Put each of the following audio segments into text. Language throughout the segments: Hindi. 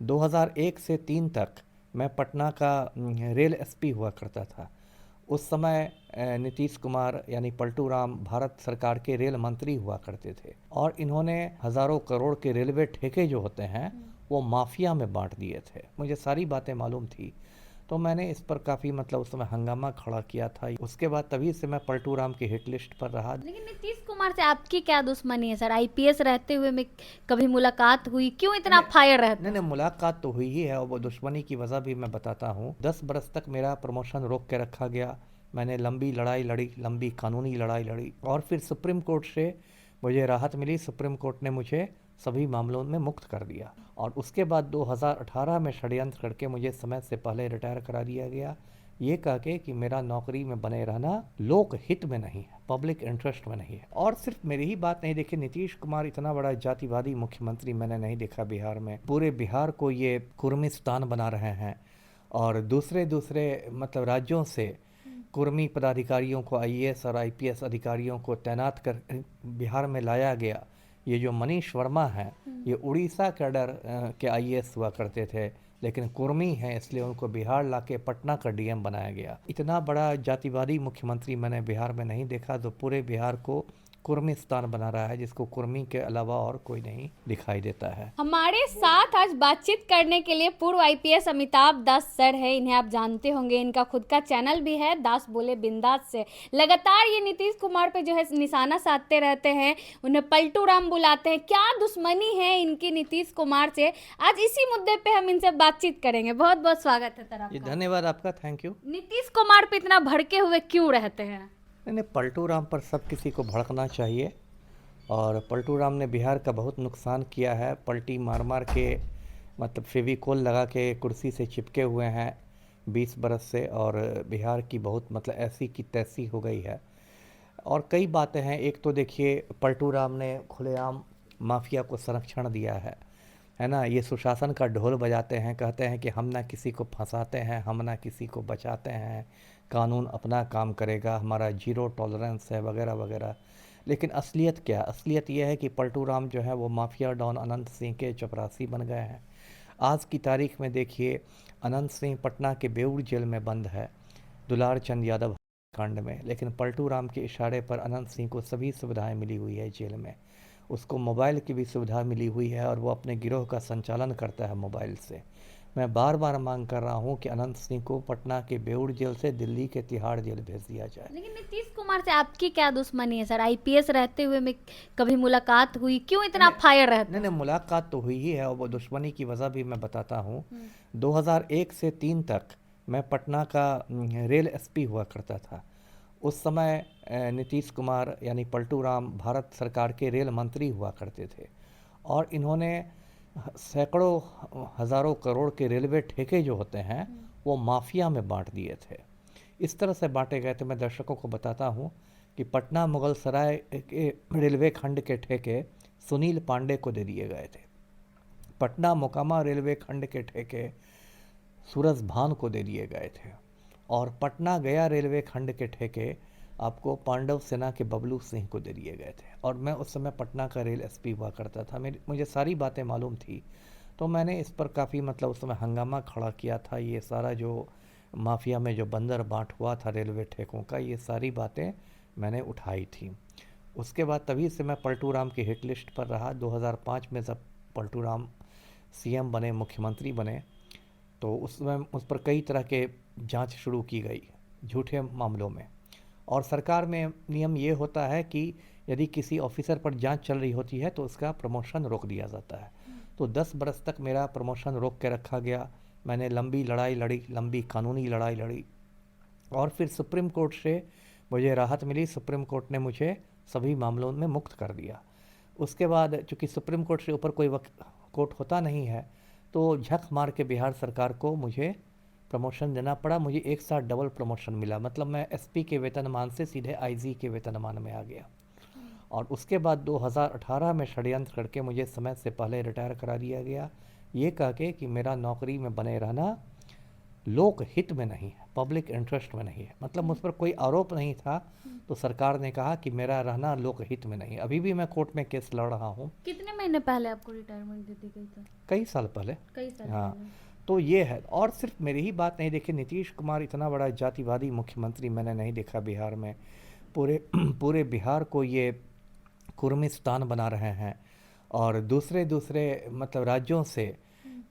2001 से 3 तक मैं पटना का रेल एसपी हुआ करता था। उस समय नीतीश कुमार यानी पलटू राम भारत सरकार के रेल मंत्री हुआ करते थे और इन्होंने हज़ारों करोड़ के रेलवे ठेके जो होते हैं वो माफिया में बांट दिए थे। मुझे सारी बातें मालूम थी, तो मैंने इस पर काफ़ी उस समय हंगामा खड़ा किया था। उसके बाद तभी से मैं पलटू राम की हिट लिस्ट पर रहा। लेकिन नीतीश कुमार से आपकी क्या दुश्मनी है सर? आईपीएस रहते हुए में कभी मुलाकात हुई, क्यों इतना नहीं फायर रहते नहीं नहीं, हैं? मुलाकात तो हुई ही है और वो दुश्मनी की वजह भी मैं बताता हूँ। 10 बरस तक मेरा प्रमोशन रोक के रखा गया। मैंने लंबी लड़ाई लड़ी, लंबी कानूनी लड़ाई लड़ी और फिर सुप्रीम कोर्ट से मुझे राहत मिली। सुप्रीम कोर्ट ने मुझे सभी मामलों में मुक्त कर दिया और उसके बाद 2018 में षड्यंत्र करके मुझे समय से पहले रिटायर करा दिया गया, ये कह के कि मेरा नौकरी में बने रहना लोक हित में नहीं है, पब्लिक इंटरेस्ट में नहीं है। और सिर्फ मेरी ही बात नहीं, देखिए नीतीश कुमार इतना बड़ा जातिवादी मुख्यमंत्री मैंने नहीं देखा बिहार में। पूरे बिहार को ये कुर्मिस्तान बना रहे हैं और दूसरे दूसरे राज्यों से कुर्मी पदाधिकारियों को, आईएएस और आईपीएस अधिकारियों को तैनात कर बिहार में लाया गया। ये जो मनीष वर्मा है, ये उड़ीसा कैडर के आईएएस हुआ करते थे, लेकिन कुर्मी हैं इसलिए उनको बिहार लाके पटना का डीएम बनाया गया। इतना बड़ा जातिवादी मुख्यमंत्री मैंने बिहार में नहीं देखा, जो पूरे बिहार को कुर्मिस्तान बना रहा है, जिसको कुर्मी के अलावा और कोई नहीं दिखाई देता है। हमारे साथ आज बातचीत करने के लिए पूर्व आईपीएस अमिताभ दास सर है। इन्हें आप जानते होंगे, इनका खुद का चैनल भी है, दास बोले बिंदास से। लगातार ये नीतीश कुमार पे जो है निशाना साधते रहते हैं, उन्हें पलटू राम बुलाते हैं। क्या दुश्मनी है इनकी नीतीश कुमार से? आज इसी मुद्दे पे हम इनसे बातचीत करेंगे। बहुत बहुत स्वागत है सर ये आपका। धन्यवाद आपका, थैंक यू। नीतीश कुमार पे इतना भड़के हुए क्यों रहते हैं? नहीं, पलटू राम पर सब किसी को भड़कना चाहिए और पलटू राम ने बिहार का बहुत नुकसान किया है। पलटी मार मार के फेविकोल लगा के कुर्सी से चिपके हुए हैं 20 बरस से और बिहार की बहुत ऐसी की तैसी हो गई है। और कई बातें हैं। एक तो देखिए, पलटू राम ने खुलेआम माफिया को संरक्षण दिया है ना। ये सुशासन का ढोल बजाते हैं, कहते हैं कि हम ना किसी को फंसाते हैं, हम ना किसी को बचाते हैं, कानून अपना काम करेगा, हमारा जीरो टॉलरेंस है, वगैरह वगैरह। लेकिन असलियत क्या? असलियत यह है कि पलटू राम जो है वो माफिया डॉन अनंत सिंह के चपरासी बन गए हैं। आज की तारीख में देखिए, अनंत सिंह पटना के बेऊर जेल में बंद है दुलार चंद यादव कांड में, लेकिन पलटू राम के इशारे पर अनंत सिंह को सभी सुविधाएं मिली हुई है जेल में। उसको मोबाइल की भी सुविधा मिली हुई है और वो अपने गिरोह का संचालन करता है मोबाइल से। मैं बार बार मांग कर रहा हूँ कि अनंत सिंह को पटना के बेऊर जेल से दिल्ली के तिहाड़ जेल भेज दिया जाए। लेकिन नीतीश कुमार से आपकी क्या दुश्मनी है सर? आईपीएस रहते हुए में कभी मुलाकात हुई, क्यों इतना नहीं फायर रहते नहीं हैं? नहीं, मुलाकात तो हुई ही है और वो दुश्मनी की वजह भी मैं बताता हूँ। 2001 से 3 तक मैं पटना का रेल एसपी हुआ करता था। उस समय नीतीश कुमार यानी पलटू राम भारत सरकार के रेल मंत्री हुआ करते थे और इन्होंने सैकड़ों हज़ारों करोड़ के रेलवे ठेके जो होते हैं वो माफिया में बांट दिए थे। इस तरह से बांटे गए थे, मैं दर्शकों को बताता हूँ कि पटना मुगल सराय के रेलवे खंड के ठेके सुनील पांडे को दे दिए गए थे। पटना मोकामा रेलवे खंड के ठेके सूरज भान को दे दिए गए थे और पटना गया रेलवे खंड के ठेके आपको पांडव सेना के बबलू सिंह को दे दिए गए थे। और मैं उस समय पटना का रेल एसपी हुआ करता था, मुझे सारी बातें मालूम थी, तो मैंने इस पर काफ़ी उस समय हंगामा खड़ा किया था। ये सारा जो माफिया में जो बंदर बांट हुआ था रेलवे ठेकों का, ये सारी बातें मैंने उठाई थी। उसके बाद तभी से मैं पलटू राम की हिट लिस्ट पर रहा। 2005 में जब पलटू राम सीएम बने, मुख्यमंत्री बने, तो उसमें उस पर कई तरह के जांच शुरू की गई झूठे मामलों में। और सरकार में नियम ये होता है कि यदि किसी ऑफिसर पर जांच चल रही होती है तो उसका प्रमोशन रोक दिया जाता है। तो 10 बरस तक मेरा प्रमोशन रोक के रखा गया। मैंने लंबी लड़ाई लड़ी, लंबी कानूनी लड़ाई लड़ी और फिर सुप्रीम कोर्ट से मुझे राहत मिली। सुप्रीम कोर्ट ने मुझे सभी मामलों में मुक्त कर दिया। उसके बाद चूँकि सुप्रीम कोर्ट से ऊपर कोई कोर्ट होता नहीं है, तो झक मार के बिहार सरकार को मुझे प्रमोशन देना पड़ा। मुझे एक साथ डबल प्रमोशन मिला, मैं एसपी के वेतनमान से सीधे आईजी के वेतनमान में आ गया। और उसके बाद 2018 में षड्यंत्र करके मुझे समय से पहले रिटायर करा दिया गया, ये कह के कि मेरा नौकरी में बने रहना लोक हित में नहीं है, पब्लिक इंटरेस्ट में नहीं है। मुझ पर कोई आरोप नहीं था, तो सरकार ने कहा कि मेरा रहना लोक हित में नहीं है। अभी भी मैं कोर्ट में केस लड़ रहा हूँ। कितने महीने पहले आपको रिटायरमेंट दे दी गई थी? कई साल पहले। कई साल हाँ, पहले। तो ये है। और सिर्फ मेरी ही बात नहीं, देखिए नीतीश कुमार इतना बड़ा जातिवादी मुख्यमंत्री मैंने नहीं देखा बिहार में। पूरे पूरे बिहार को ये कुर्मिस्तान बना रहे हैं, और दूसरे दूसरे मतलब राज्यों से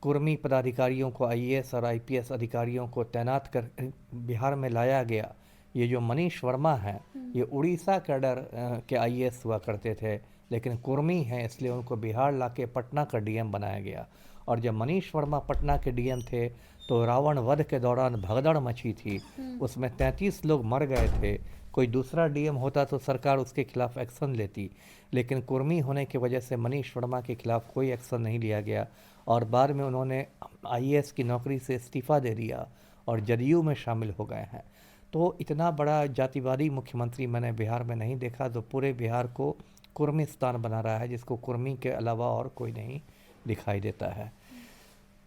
कुर्मी पदाधिकारियों को, आईएएस और आईपीएस अधिकारियों को तैनात कर बिहार में लाया गया। ये जो मनीष वर्मा हैं, ये उड़ीसा कैडर के आईएएस हुआ करते थे, लेकिन कुर्मी हैं इसलिए उनको बिहार लाके पटना का डीएम बनाया गया। और जब मनीष वर्मा पटना के डीएम थे तो रावण वध के दौरान भगदड़ मची थी, उसमें 33 लोग मर गए थे। कोई दूसरा डीएम होता तो सरकार उसके खिलाफ एक्शन लेती, लेकिन कुर्मी होने की वजह से मनीष वर्मा के खिलाफ कोई एक्शन नहीं लिया गया, और बाद में उन्होंने आईएएस की नौकरी से इस्तीफ़ा दे दिया और जदयू में शामिल हो गए हैं। तो इतना बड़ा जातिवादी मुख्यमंत्री मैंने बिहार में नहीं देखा, जो पूरे बिहार को कुर्मिस्तान बना रहा है, जिसको कुर्मी के अलावा और कोई नहीं दिखाई देता है।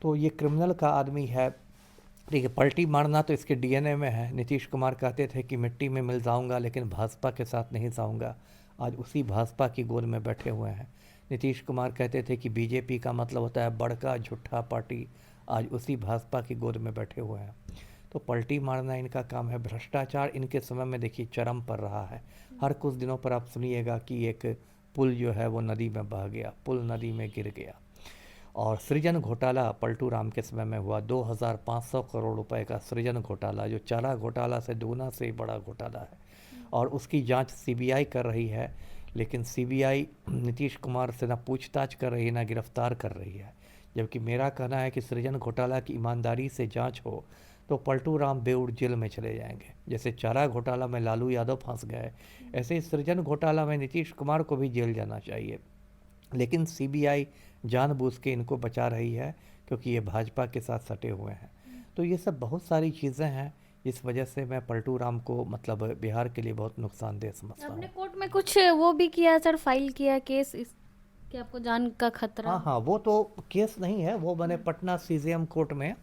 तो ये क्रिमिनल का आदमी है। देखिए, पलटी मारना तो इसके डीएनए में है। नीतीश कुमार कहते थे कि मिट्टी में मिल जाऊंगा लेकिन भाजपा के साथ नहीं जाऊंगा, आज उसी भाजपा की गोद में बैठे हुए हैं। नीतीश कुमार कहते थे कि बीजेपी का मतलब होता है बड़का झूठा पार्टी, आज उसी भाजपा की गोद में बैठे हुए हैं। तो पलटी मारना इनका काम है। भ्रष्टाचार इनके समय में देखिए चरम पर रहा है। हर कुछ दिनों पर आप सुनिएगा कि एक पुल जो है वो नदी में बह गया, पुल नदी में गिर गया। और सृजन घोटाला पलटू राम के समय में हुआ, 2500 करोड़ रुपए का सृजन घोटाला, जो चारा घोटाला से दुगना से बड़ा घोटाला है, और उसकी जांच सीबीआई कर रही है। लेकिन सीबीआई नीतीश कुमार से ना पूछताछ कर रही है ना गिरफ्तार कर रही है। जबकि मेरा कहना है कि सृजन घोटाला की ईमानदारी से जांच हो तो पलटू राम बेऊर जेल में चले जाएंगे। जैसे चारा घोटाला में लालू यादव फंस गए, ऐसे ही सृजन घोटाला में नीतीश कुमार को भी जेल जाना चाहिए। लेकिन सीबीआई जानबूझ के इनको बचा रही है क्योंकि ये भाजपा के साथ सटे हुए हैं। तो ये सब बहुत सारी चीज़ें हैं, इस वजह से मैं पलटू राम को मतलब बिहार के लिए बहुत नुकसानदेह समझता आपने हूँ। कोर्ट में कुछ वो भी किया सर, फाइल किया केस इस कि आपको जान का खतरा? हाँ हाँ, वो तो केस नहीं है, वो मैंने पटना सीजेएम कोर्ट में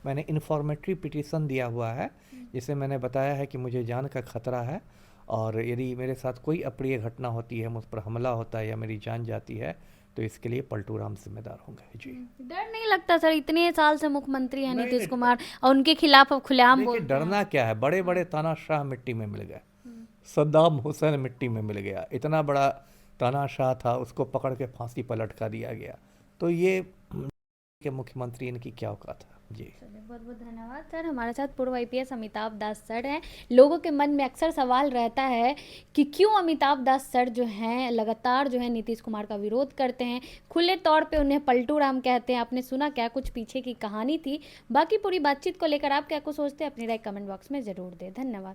मैंने इन्फॉर्मेटरी पिटीशन दिया हुआ है, जिसे मैंने बताया है कि मुझे जान का खतरा है, और यदि मेरे साथ कोई अप्रिय घटना होती है, मुझ पर हमला होता है या मेरी जान जाती है, तो इसके लिए पलटू राम जिम्मेदार होंगे। जी। डर नहीं लगता सर, इतने साल से मुख्यमंत्री हैं नहीं, नीतीश नहीं, कुमार और उनके खिलाफ अब खुलेआम देखिए बोलते हैं? डरना क्या है, बड़े बड़े तानाशाह मिट्टी में मिल गए। सद्दाम हुसैन मिट्टी में मिल गया, इतना बड़ा तानाशाह था, उसको पकड़ के फांसी पर लटका दिया गया। तो ये के मुख्यमंत्री इनकी क्या औकात है। जी। चलिए, बहुत बहुत धन्यवाद सर। हमारे साथ पूर्व आईपीएस अमिताभ दास सर हैं। लोगों के मन में अक्सर सवाल रहता है कि क्यों अमिताभ दास सर जो हैं लगातार जो है नीतीश कुमार का विरोध करते हैं, खुले तौर पे उन्हें पलटू राम कहते हैं। आपने सुना क्या कुछ पीछे की कहानी थी। बाकी पूरी बातचीत को लेकर आप क्या कुछ सोचते हैं, अपनी राय कमेंट बॉक्स में ज़रूर दें। धन्यवाद।